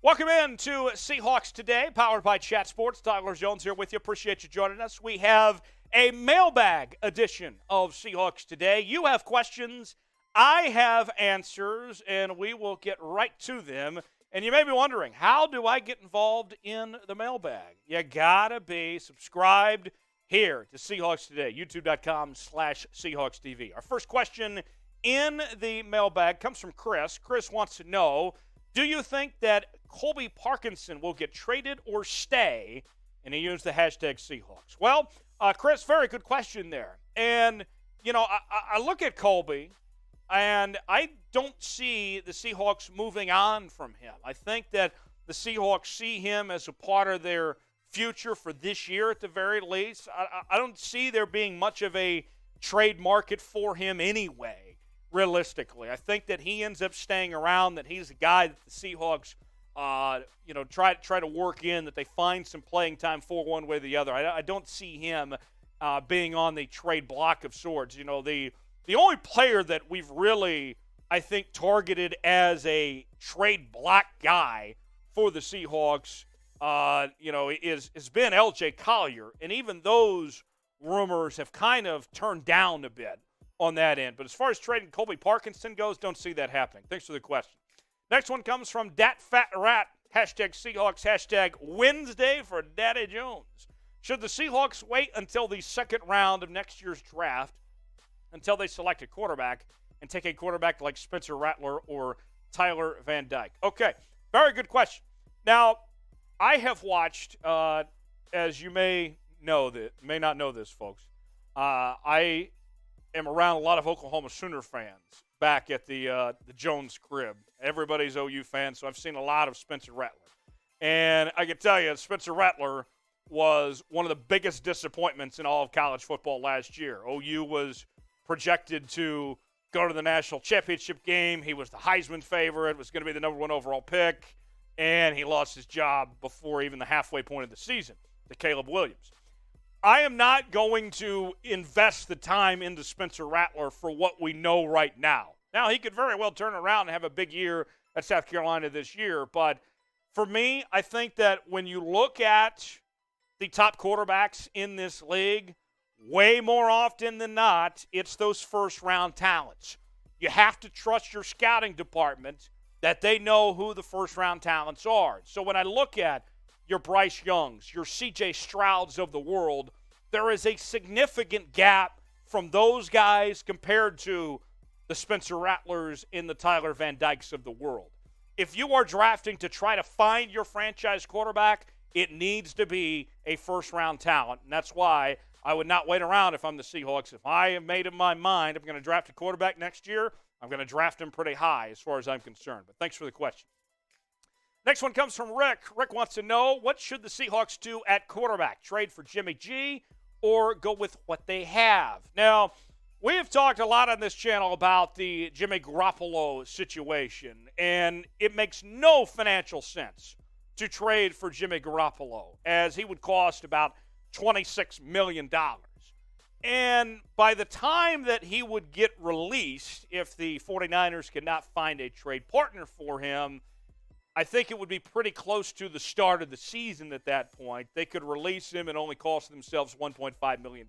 Welcome in to Seahawks Today, powered by Chat Sports. Tyler Jones here with you. Appreciate you joining us. We have a mailbag edition of Seahawks Today. You have questions, I have answers, and we will get right to them. And you may be wondering, how do I get involved in the mailbag? You gotta be subscribed here to Seahawks Today, youtube.com/Seahawks TV. Our first question in the mailbag comes from Chris. Chris wants to know, do you think that Colby Parkinson will get traded or stay? And he used the hashtag Seahawks. Well, Chris, very good question there. And, I look at Colby, and I don't see the Seahawks moving on from him. I think that the Seahawks see him as a part of their future for this year at the very least. I don't see there being much of a trade market for him anyway, realistically. I think that he ends up staying around, that he's a guy that the Seahawks try to work in, that they find some playing time for one way or the other. I don't see him being on the trade block of sorts. The only player that we've really, I think, targeted as a trade block guy for the Seahawks, has been L.J. Collier, and even those rumors have kind of turned down a bit on that end. But as far as trading Colby Parkinson goes, don't see that happening. Thanks for the question. Next one comes from DatFatRat, hashtag Seahawks, hashtag Wednesday for Daddy Jones. Should the Seahawks wait until the second round of next year's draft until they select a quarterback and take a quarterback like Spencer Rattler or Tyler Van Dyke? Okay, very good question. Now, I have watched, as you may not know this, folks, I am around a lot of Oklahoma Sooner fans back at the Jones crib. Everybody's OU fan, so I've seen a lot of Spencer Rattler. And I can tell you, Spencer Rattler was one of the biggest disappointments in all of college football last year. OU was projected to go to the national championship game. He was the Heisman favorite, was going to be the number one overall pick, and he lost his job before even the halfway point of the season to Caleb Williams. I am not going to invest the time into Spencer Rattler for what we know right now. Now, he could very well turn around and have a big year at South Carolina this year, but for me, I think that when you look at the top quarterbacks in this league, way more often than not, it's those first-round talents. You have to trust your scouting department that they know who the first-round talents are. So when I look at your Bryce Youngs, your C.J. Strouds of the world, there is a significant gap from those guys compared to the Spencer Rattlers and the Tyler Van Dykes of the world. If you are drafting to try to find your franchise quarterback, it needs to be a first-round talent, and that's why I would not wait around if I'm the Seahawks. If I have made up my mind I'm going to draft a quarterback next year, I'm going to draft him pretty high as far as I'm concerned. But thanks for the question. Next one comes from Rick. Rick wants to know, what should the Seahawks do at quarterback? Trade for Jimmy G or go with what they have? Now, we have talked a lot on this channel about the Jimmy Garoppolo situation, and it makes no financial sense to trade for Jimmy Garoppolo, as he would cost about $26 million. And by the time that he would get released, if the 49ers could not find a trade partner for him, I think it would be pretty close to the start of the season at that point. They could release him and only cost themselves $1.5 million.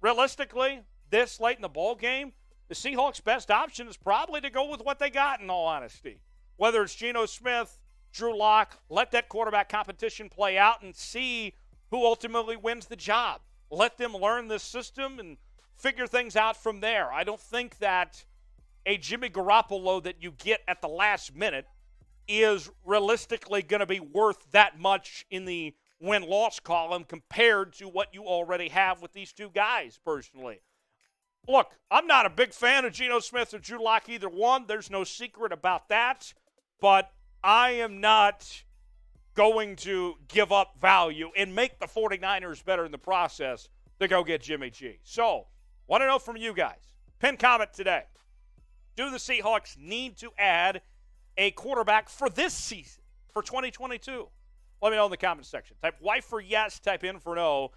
Realistically, this late in the ball game, the Seahawks' best option is probably to go with what they got, in all honesty. Whether it's Geno Smith, Drew Lock, let that quarterback competition play out and see who ultimately wins the job. Let them learn this system and figure things out from there. I don't think that a Jimmy Garoppolo that you get at the last minute is realistically going to be worth that much in the win-loss column compared to what you already have with these two guys, personally. Look, I'm not a big fan of Geno Smith or Drew Lock, either one. There's no secret about that. But I am not going to give up value and make the 49ers better in the process to go get Jimmy G. So, want to know from you guys. Pin comment today. Do the Seahawks need to add a quarterback for this season, for 2022? Let me know in the comment section. Type Y for yes, type in for no.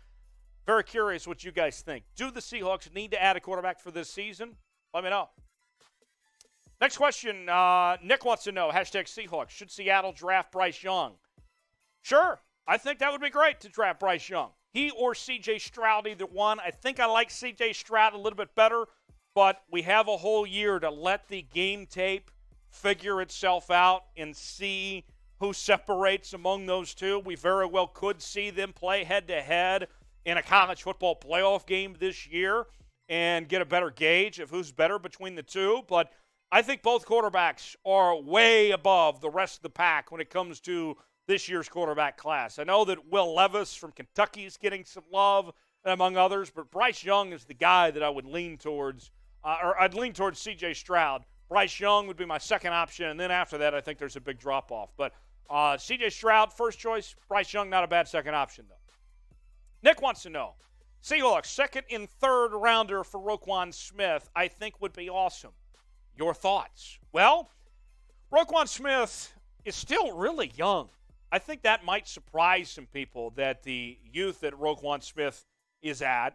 Very curious what you guys think. Do the Seahawks need to add a quarterback for this season? Let me know. Next question. Nick wants to know, hashtag Seahawks, should Seattle draft Bryce Young? Sure. I think that would be great to draft Bryce Young. He or C.J. Stroud, either one. I think I like C.J. Stroud a little bit better, but we have a whole year to let the game tape figure itself out and see who separates among those two. We very well could see them play head-to-head in a college football playoff game this year and get a better gauge of who's better between the two. But I think both quarterbacks are way above the rest of the pack when it comes to this year's quarterback class. I know that Will Levis from Kentucky is getting some love, among others, but Bryce Young is the guy that I would lean towards, or I'd lean towards C.J. Stroud. Bryce Young would be my second option, and then after that, I think there's a big drop-off. But C.J. Stroud, first choice. Bryce Young, not a bad second option, though. Nick wants to know, Seahawks, second and third rounder for Roquan Smith, I think would be awesome. Your thoughts? Well, Roquan Smith is still really young. I think that might surprise some people that the youth that Roquan Smith is at,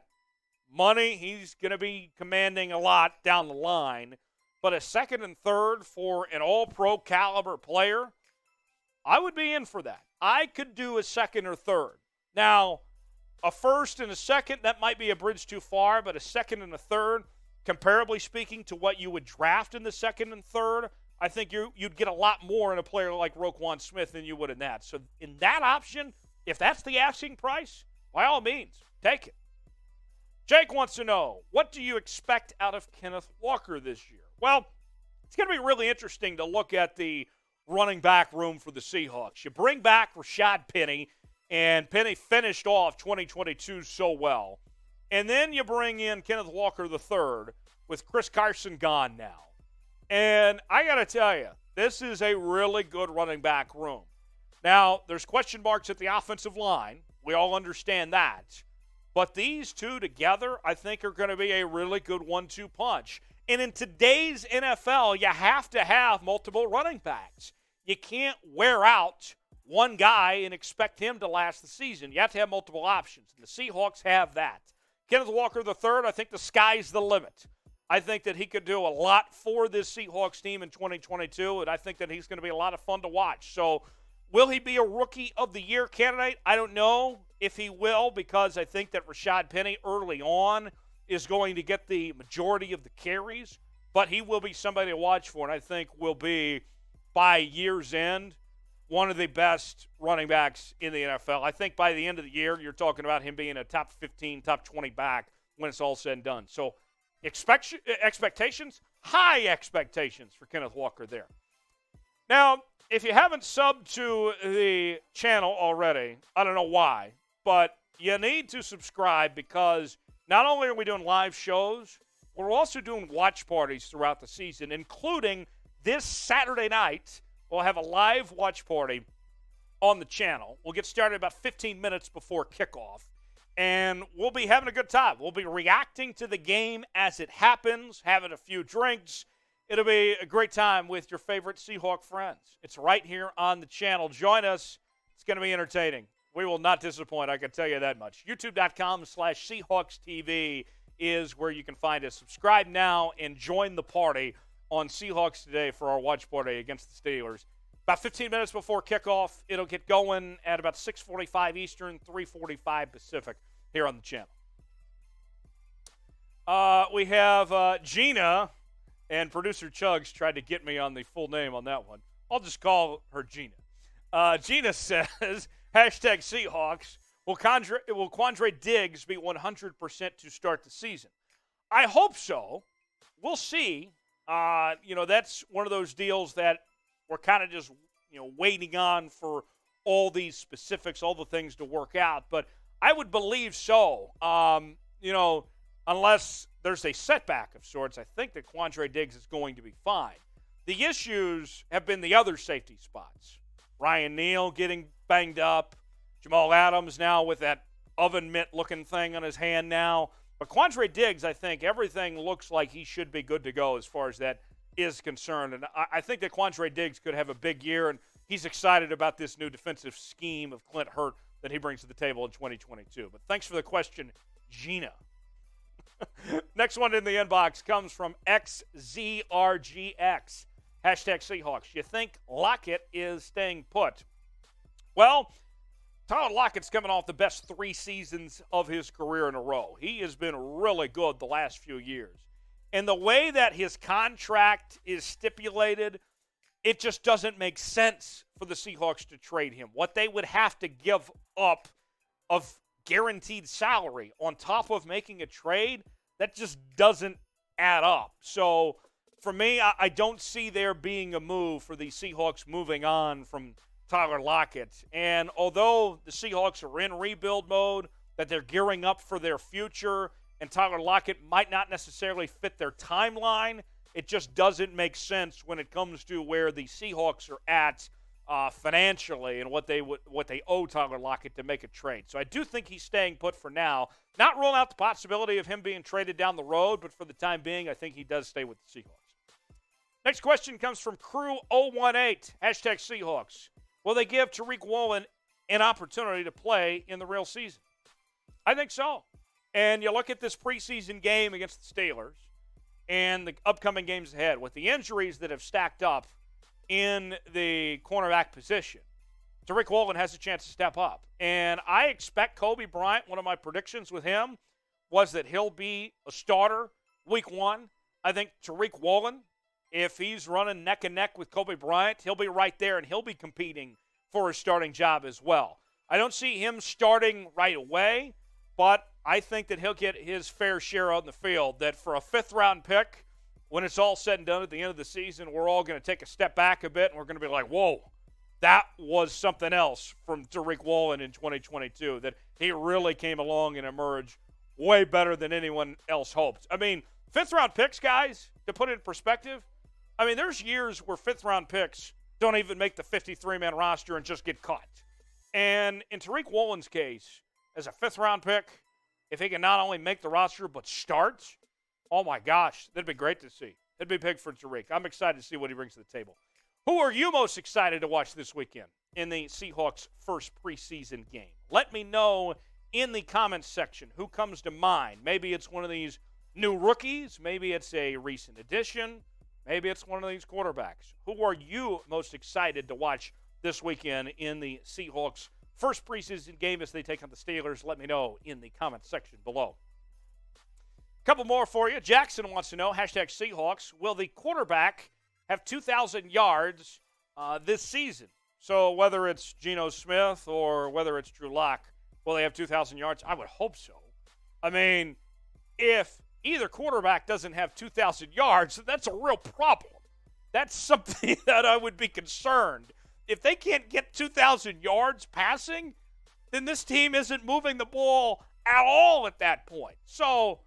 money, he's going to be commanding a lot down the line, but a second and third for an all-pro caliber player, I would be in for that. I could do a second or third. Now, a first and a second, that might be a bridge too far, but a second and a third, comparably speaking to what you would draft in the second and third, I think you'd get a lot more in a player like Roquan Smith than you would in that. So in that option, if that's the asking price, by all means, take it. Jake wants to know, what do you expect out of Kenneth Walker this year? Well, it's going to be really interesting to look at the running back room for the Seahawks. You bring back Rashad Penny, and Penny finished off 2022 so well. And then you bring in Kenneth Walker III with Chris Carson gone now. And I got to tell you, this is a really good running back room. Now, there's question marks at the offensive line. We all understand that. But these two together, I think, are going to be a really good 1-2 punch. And in today's NFL, you have to have multiple running backs. You can't wear out one guy and expect him to last the season. You have to have multiple options, and the Seahawks have that. Kenneth Walker III, I think the sky's the limit. I think that he could do a lot for this Seahawks team in 2022, and I think that he's going to be a lot of fun to watch. So will he be a Rookie of the Year candidate? I don't know if he will, because I think that Rashad Penny early on is going to get the majority of the carries, but he will be somebody to watch for, and I think will be, by year's end, one of the best running backs in the NFL. I think by the end of the year, you're talking about him being a top 15, top 20 back when it's all said and done. So expectations, high expectations for Kenneth Walker there. Now, if you haven't subbed to the channel already, I don't know why, but you need to subscribe, because not only are we doing live shows, we're also doing watch parties throughout the season, including this Saturday night. We'll have a live watch party on the channel. We'll get started about 15 minutes before kickoff. And we'll be having a good time. We'll be reacting to the game as it happens, having a few drinks. It'll be a great time with your favorite Seahawk friends. It's right here on the channel. Join us. It's going to be entertaining. We will not disappoint, I can tell you that much. YouTube.com/SeahawksTV is where you can find us. Subscribe now and join the party on Seahawks Today for our watch party against the Steelers. About 15 minutes before kickoff, it'll get going at about 6:45 Eastern, 3:45 Pacific here on the channel. We have Gina, and producer Chugs tried to get me on the full name on that one. I'll just call her Gina. Gina says, hashtag Seahawks, will Quandre Diggs be 100% to start the season? I hope so. We'll see. That's one of those deals that we're kind of just, waiting on for all these specifics, all the things to work out. But I would believe so. Unless there's a setback of sorts, I think that Quandre Diggs is going to be fine. The issues have been the other safety spots. Ryan Neal getting banged up. Jamal Adams now with that oven mitt-looking thing on his hand now. But Quandre Diggs, I think everything looks like he should be good to go as far as that is concerned. And I think that Quandre Diggs could have a big year, and he's excited about this new defensive scheme of Clint Hurt that he brings to the table in 2022. But thanks for the question, Gina. Next one in the inbox comes from XZRGX. Hashtag Seahawks. You think Lockett is staying put? Well, Tyler Lockett's coming off the best 3 seasons of his career in a row. He has been really good the last few years. And the way that his contract is stipulated, it just doesn't make sense for the Seahawks to trade him. What they would have to give up of guaranteed salary on top of making a trade, that just doesn't add up. So for me, I don't see there being a move for the Seahawks moving on from Tyler Lockett. And although the Seahawks are in rebuild mode, that they're gearing up for their future, and Tyler Lockett might not necessarily fit their timeline, it just doesn't make sense when it comes to where the Seahawks are at financially and what they owe Tyler Lockett to make a trade. So I do think he's staying put for now. Not ruling out the possibility of him being traded down the road, but for the time being, I think he does stay with the Seahawks. Next question comes from Crew018, hashtag Seahawks. Will they give Tariq Woolen an opportunity to play in the real season? I think so. And you look at this preseason game against the Steelers and the upcoming games ahead with the injuries that have stacked up in the cornerback position. Tariq Woolen has a chance to step up. And I expect Colby Bryant, one of my predictions with him was that he'll be a starter week 1. I think Tariq Woolen, if he's running neck and neck with Colby Bryant, he'll be right there and he'll be competing for his starting job as well. I don't see him starting right away, but I think that he'll get his fair share out in the field, that for a 5th-round pick, when it's all said and done at the end of the season, we're all going to take a step back a bit and we're going to be like, whoa, that was something else from Tariq Woolen in 2022, that he really came along and emerged way better than anyone else hoped. I mean, 5th-round picks, guys, to put it in perspective, I mean, there's years where 5th-round picks don't even make the 53-man roster and just get cut. And in Tariq Woolen's case, as a 5th-round pick, if he can not only make the roster but start, oh my gosh, that'd be great to see. That'd be big for Tariq. I'm excited to see what he brings to the table. Who are you most excited to watch this weekend in the Seahawks' first preseason game? Let me know in the comments section who comes to mind. Maybe it's one of these new rookies. Maybe it's a recent addition. Maybe it's one of these quarterbacks. Who are you most excited to watch this weekend in the Seahawks' first preseason game as they take on the Steelers? Let me know in the comments section below. A couple more for you. Jackson wants to know, hashtag Seahawks, will the quarterback have 2,000 yards this season? So whether it's Geno Smith or whether it's Drew Lock, will they have 2,000 yards? I would hope so. I mean, if either quarterback doesn't have 2,000 yards, that's a real problem. That's something that I would be concerned. If they can't get 2,000 yards passing, then this team isn't moving the ball at all at that point. So,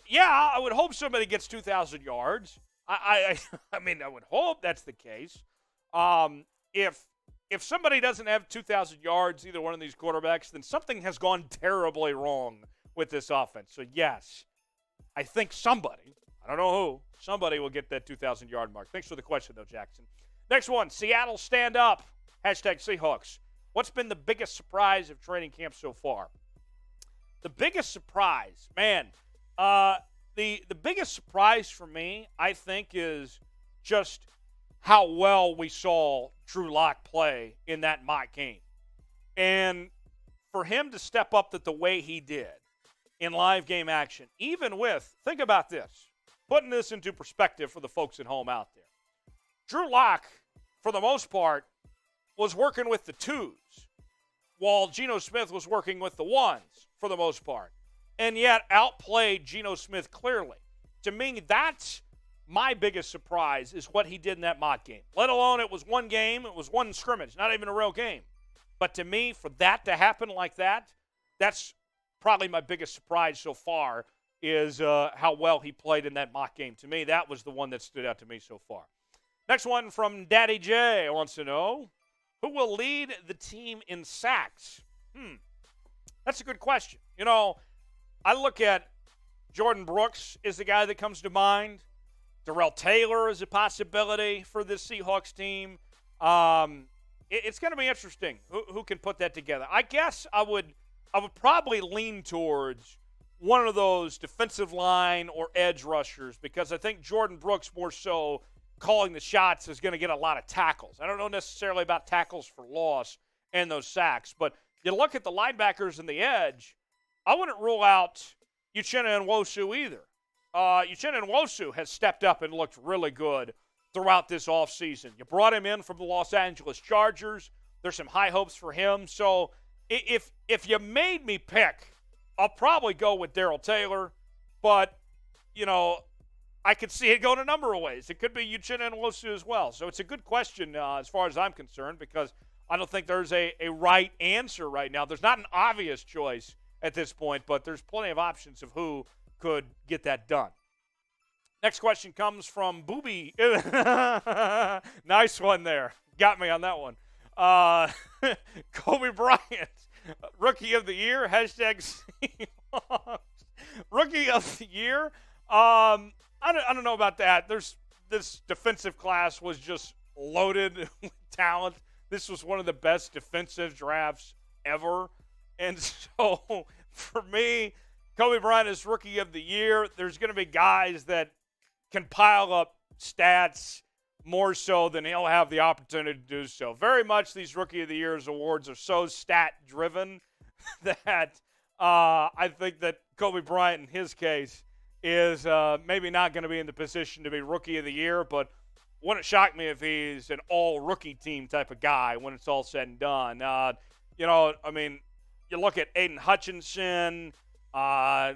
yeah, I would hope somebody gets 2,000 yards. I mean, I would hope that's the case. If somebody doesn't have 2,000 yards, either one of these quarterbacks, then something has gone terribly wrong with this offense. So, yes, I think somebody, I don't know who, somebody will get that 2,000-yard mark. Thanks for the question, though, Jackson. Next one, Seattle stand up, hashtag Seahawks. What's been the biggest surprise of training camp so far? The biggest surprise, man, the biggest surprise for me, I think, is just how well we saw Drew Lock play in that mock game. And for him to step up the way he did in live game action, even with, think about this, putting this into perspective for the folks at home out there. Drew Lock, for the most part, was working with the twos, while Geno Smith was working with the ones for the most part, and yet outplayed Geno Smith clearly. To me, that's my biggest surprise, is what he did in that mock game. Let alone it was one game, it was one scrimmage, not even a real game. But to me, for that to happen like that, that's probably my biggest surprise so far, is how well he played in that mock game. To me, that was the one that stood out to me so far. Next one from Daddy J wants to know, who will lead the team in sacks? That's a good question. You know, I look at Jordan Brooks is the guy that comes to mind. Darrell Taylor is a possibility for this Seahawks team. It's going to be interesting who can put that together. I guess I would probably lean towards one of those defensive line or edge rushers, because I think Jordan Brooks more so calling the shots is going to get a lot of tackles. I don't know necessarily about tackles for loss and those sacks, but you look at the linebackers and the edge, I wouldn't rule out Uchenna Nwosu either. Uchenna Nwosu has stepped up and looked really good throughout this offseason. You brought him in from the Los Angeles Chargers. There's some high hopes for him. So if you made me pick, I'll probably go with Darrell Taylor, but, I could see it going a number of ways. It could be Uchenna Nwosu as well. So it's a good question as far as I'm concerned, because I don't think there's a right answer right now. There's not an obvious choice at this point, but there's plenty of options of who could get that done. Next question comes from Booby. Nice one there. Got me on that one. Colby Bryant, Rookie of the Year, #Seahawks. Rookie of the Year. I don't know about that. This defensive class was just loaded with talent. This was one of the best defensive drafts ever. And so, for me, Colby Bryant is Rookie of the Year. There's going to be guys that can pile up stats more so than he'll have the opportunity to do so. Very much these Rookie of the Year's awards are so stat-driven that I think that Colby Bryant, in his case, is maybe not going to be in the position to be Rookie of the Year, but wouldn't shock me if he's an all-rookie team type of guy when it's all said and done. You look at Aiden Hutchinson, a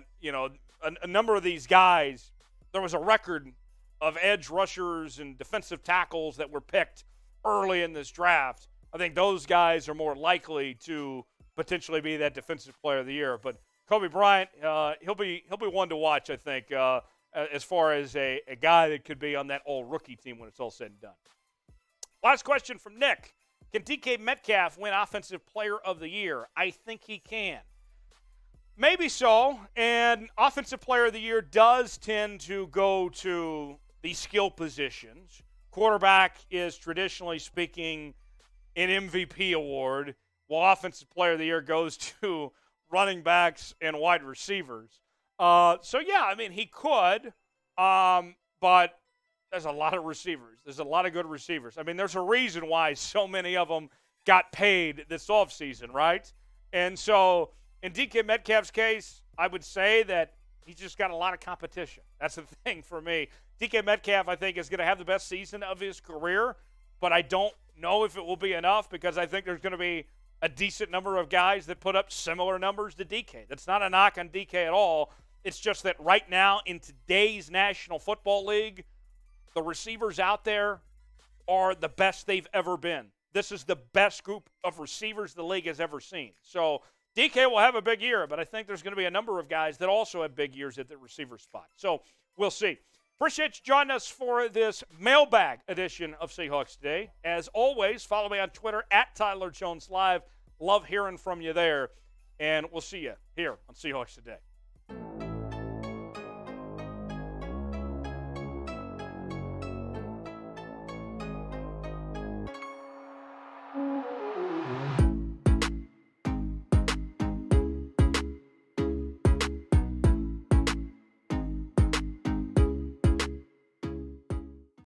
number of these guys. There was a record of edge rushers and defensive tackles that were picked early in this draft. I think those guys are more likely to potentially be that defensive player of the year. But Colby Bryant, he'll be one to watch, I think, as far as a guy that could be on that all-rookie team when it's all said and done. Last question from Nick. Can DK Metcalf win Offensive Player of the Year? I think he can. Maybe so, and Offensive Player of the Year does tend to go to the skill positions. Quarterback is, traditionally speaking, an MVP award, while Offensive Player of the Year goes to running backs and wide receivers. He could, but there's a lot of receivers. There's a lot of good receivers. There's a reason why so many of them got paid this offseason, right? And so in DK Metcalf's case, I would say that he's just got a lot of competition. That's the thing for me. DK Metcalf, I think, is going to have the best season of his career, but I don't know if it will be enough, because I think there's going to be a decent number of guys that put up similar numbers to DK. That's not a knock on DK at all. It's just that right now in today's National Football League, the receivers out there are the best they've ever been. This is the best group of receivers the league has ever seen. So DK will have a big year, but I think there's going to be a number of guys that also have big years at the receiver spot. So we'll see. Appreciate you joining us for this Mailbag edition of Seahawks Today. As always, follow me on Twitter @TylerJonesLive. Love hearing from you there. And we'll see you here on Seahawks Today.